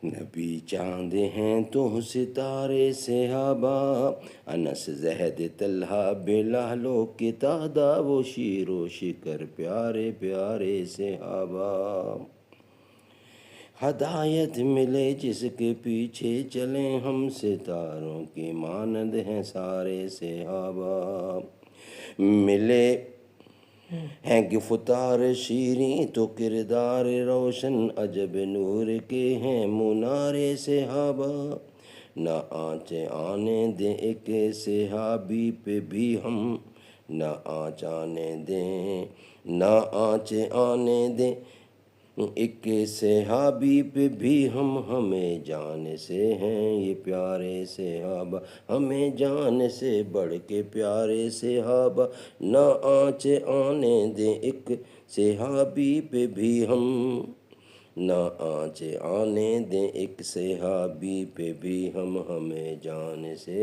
नबी चाँद हैं तो सितारे सहाबा, अनस ज़हद तल्हा बिलालो के तादा, वो शीरो शिकर प्यारे प्यारे सहाबा। हदायत मिले जिसके पीछे चले हम, सितारों की मानद हैं सारे सहाबा। मिले हैं गिफ्तार शीरीं तो किरदार रोशन, अजब नूर के हैं मुनारे सहाबा। ना आँच आने दें एक सहाबी पे भी हम, ना आँच आने दें, ना आँच आने दें एक सहाबी पे भी हम। हमें जान से हैं ये प्यारे सहाबा, हमें जान से बढ़ के प्यारे सहाबा। ना आँच आने दें एक सहाबी पे भी हम, ना आँच आने दें एक सहाबी पे भी हम। हमें जान से